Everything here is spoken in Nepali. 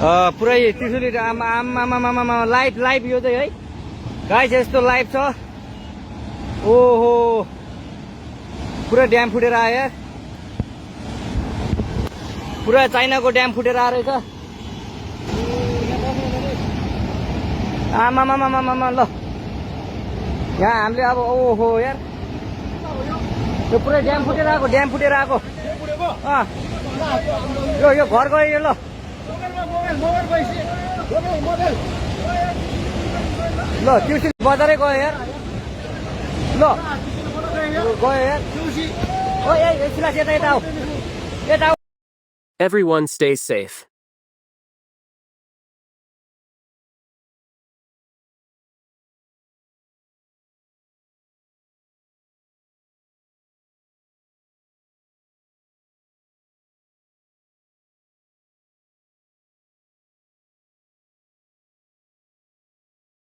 पुरै त्रिशुली आमा लाइभ लाइभ यो चाहिँ है गाइस यस्तो लाइभ छ ओहो पुरा ड्याम फुटेर आयो यार पुरा चाइनाको ड्याम फुटेर आएर रहेछ आमा ल यहाँ हामीले अब ओहो यार यो पुरै ड्याम फुटेर आएको यो घर गयो यो ल ल त्रिशुली बजारै गयो यार ल गयो यार ओ यता आऊ Everyone stay safe.